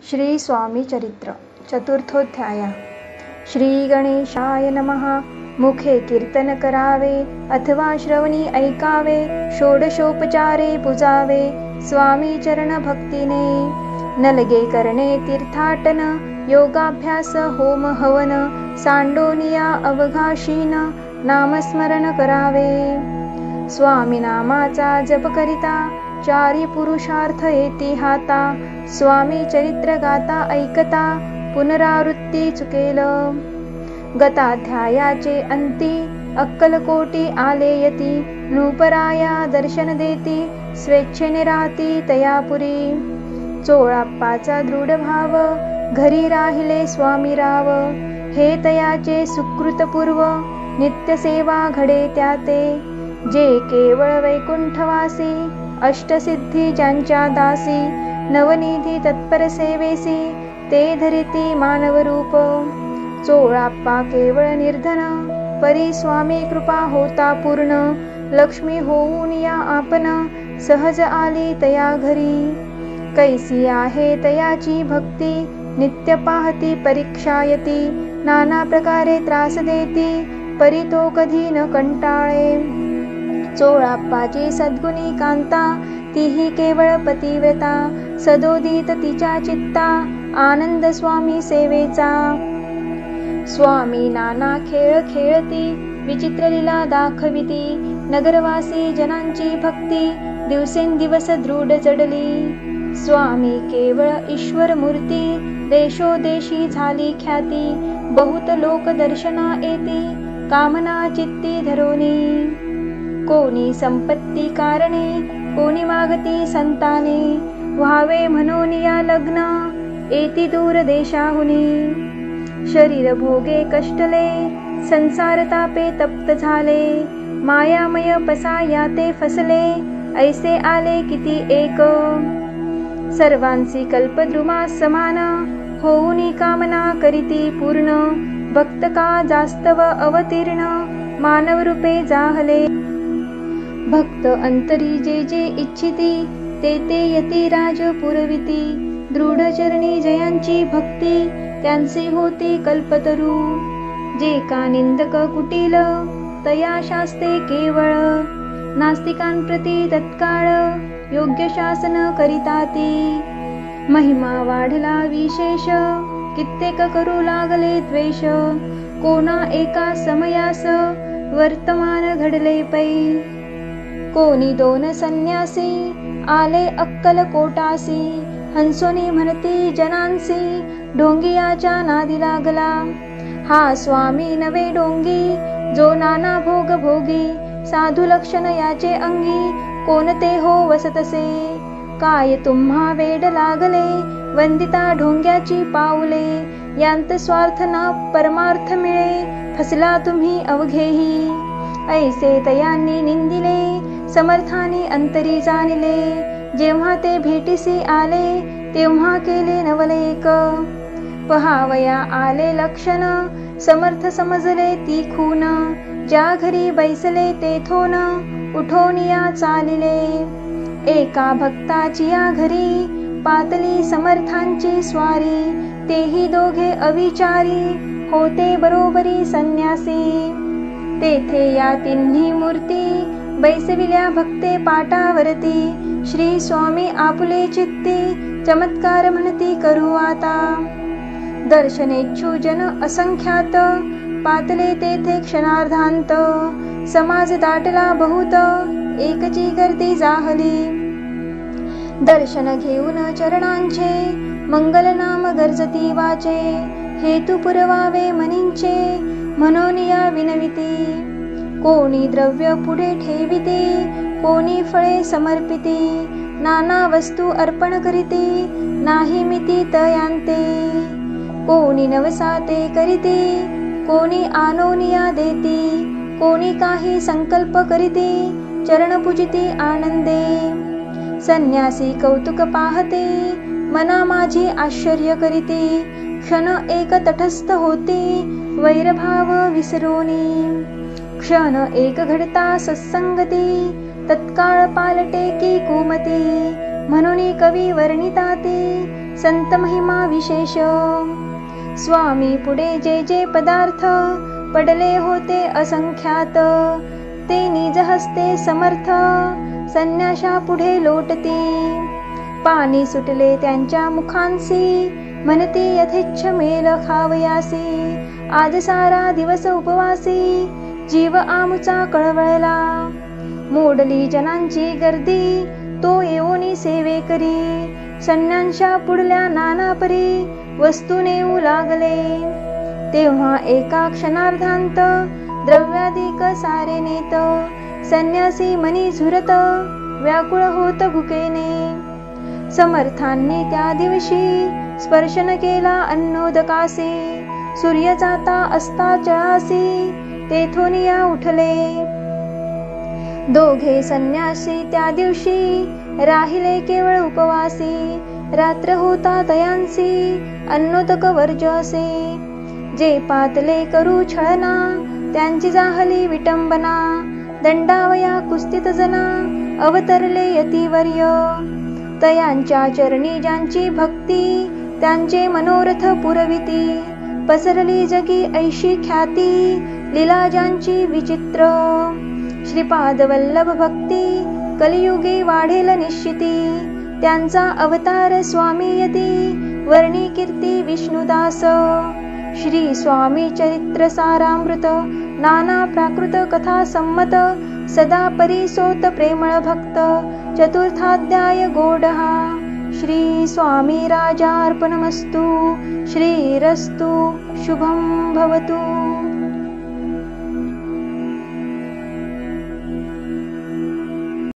श्री स्वामी चरित्र चतुर्थोध्याय। श्री गणेशाय नमः। मुखे कीर्तन करावे अथवा श्रवणी ऐकावे, षोडशोपचारे पुजावे स्वामी चरण भक्तीने। नलगे करणे तीर्थाटन, योगाभ्यास होम हवन, सांडोनिया अवघाशीन नामस्मरण करावे। स्वामी नामाचा जप करिता, चारी पुरुषार्थ येती हाता। स्वामी चरित्र गाता ऐकता, पुनरावृत्ती चुकेल। गताध्यायाचे अंती, अक्कलकोटी आले यती। नूपराया दर्शन देती, स्वेच्छेने राहती तयापुरी। चोळाप्पाचा दृढ भाव, घरी राहिले स्वामी राव। हे तयाचे सुकृतपूर्व, नित्यसेवा घडे त्याते। जे केवळ वैकुंठवासी, अष्टसिद्धी ज्यांच्या दासी। नवनिधी तत्पर सेवेसी, ते धरिती मानवरूप। चोळाप्पा केवळ निर्धन, परी स्वामी कृपा होता पूर्ण। लक्ष्मी होऊन या आपण, सहज आली तया घरी। कैसी आहे तयाची भक्ती, नित्य पाहती परीक्षायती। नाना प्रकारे त्रास देती, परी तो कधी न कंटाळे। चोळाप्पाची सद्गुणी कांता, तीही केवळ पतिव्रता। सदोदित तिच्या चित्ता, आनंद स्वामी सेवेचा। स्वामी नाना खेळ खेळती, विचित्र लीला दाखविती। नगरवासी जनांची भक्ती, दिवसेंदिवस दृढ जडली। स्वामी केवळ ईश्वर मूर्ती, देशोदेशी झाली ख्याती। बहुत लोक दर्शना येती, कामना चित्ती धरोनी। कोणी संपत्ती कारणे, कोणी मागती संताने। व्हावे म्हणून या लग्न, येती दूर देशाहुनी। शरीर भोगे कष्टले, संसार तापे तप्त झाले। मायामय पसा याते फसले, ऐसे आले किती एक। सर्वांसी कल्पद्रुमा समान, होऊनी कामना करीती पूर्ण। भक्त का जास्तव अवतीर्ण, मानवरूपे जाहले। भक्त अंतरी जे जे इच्छिती, ते ते यती राज पुरविती। दृढ चरणी जयांची भक्ती, त्यांचे होती कल्पतरू। जे का निंदक कुटील, तया शास्ते केवळ। नास्तिकांप्रती तत्काळ, योग्य शासन करिताती। महिमा वाढला विशेष, कित्येक करू लागले द्वेष। कोणा एका समयास, वर्तमान घडले पै। कोणी दोन संन्यासी, आले अक्कलकोटासी। हंसोनी म्हणती जनांसी, ढोंगियाच्या नादी लागला। हा स्वामी नवे डोंगी, जो नाना भोग भोगी। साधू लक्षण याचे अंगी, कोणते हो वसतसे। काय तुम्हा वेड लागले, वंदिता ढोंग्याची पाऊले। यांत स्वार्थ ना परमार्थ मिळे, फसला तुम्ही अवघेही। ऐसे तयांनी निंदिले, समर्थानी अंतरी जाणिले। जेव्हा ते भेटीसी आले, तेव्हा केले नवलेक। पहावया आले लक्षण, समर्थ समजले ती खून। ज्या घरी बैसले तेथोन, उठोनिया चालिले। एका भक्ताची या घरी, पातली समर्थांची स्वारी। तेही दोघे अविचारी, होते बरोबरी संन्यासी। तेथे या तिन्ही मूर्ती, बैसविल्या भक्ते पाटावरती। श्री स्वामी आपुले चित्ती, चमत्कार म्हणती करू आता। दर्शनेच्छू जन असंख्यात, पातले तेथे क्षणार्धांत। समाज दाटला बहुत, एकची गर्दी जाहली। दर्शन घेऊन चरणांचे, मंगल नाम गर्जती वाचे। हेतू पुरवावे मनींचे, म्हणून या विनविती। कोणी द्रव्य पुढे ठेविते, कोणी फळे समर्पिती। नाना वस्तू अर्पण करीती, नाही मिती तयांते। कोणी नवसाते करीती, कोणी आनोनिया देती। कोणी काही संकल्प करीती, चरण पूजिती आनंदे। संन्यासी कौतुक पाहते, मना माझी आश्चर्य करीती। क्षण एक तटस्थ होती, वैरभाव विसरोनी। क्षण एक घडता सत्संगती, तत्काळ पालटे की कुमती। म्हणून कवी वर्णिताती, संत महिमा विशेष। स्वामी पुढे जे जे पदार्थ पडले होते असंख्यात, ते निज हस्ते समर्थ संन्याशा पुढे लोटती। पाणी सुटले त्यांच्या मुखांसी, म्हणती यथेच्छ मेल खावयासी। आज सारा दिवस उपवासी, जीव आमुचा कळवळला। मोडली जनांची गर्दी, तो येऊनी सेवे करी। संन्याशा पुढल्या नाना परी, वस्तू नेऊ लागले। तेव्हा एका क्षणार्धांत, द्रव्याधिक सारे नेत। संन्यासी मनी झुरत, व्याकुळ होत भुकेने। समर्थांनी त्या दिवशी, स्पर्शन केला अन्नोदकासी। सूर्य जाता असता चळासी, तेथून या उठले। दोघे संन्यासी त्या दिवशी, राहिले केवळ उपवासी। रात्र होता तयांसी, अन्नोदक वर्ज असे। जे पातले करू छळना, त्यांची जाहली विटंबना। दंडावया कुस्तीत जना, अवतरले यतिवर्य। तयांच्या चरणी ज्यांची भक्ती, त्यांचे मनोरथ पुरविती। पसरली जगी ऐशी ख्याती, लीला ज्यांची विचित्र। श्रीपाद वल्लभ भक्ती, कलियुगी वाढेल निश्चिती। त्यांचा अवतार स्वामी यती, वर्णी कीर्ती विष्णुदास। श्री स्वामी चरित्र सारामृत, नाना प्राकृत कथा संमत। सदा परिसोत प्रेमळ भक्त, चतुर्थाध्याय गोडहा। श्री स्वामी राजार्पणमस्तु। श्रीरस्तु शुभं भवतु।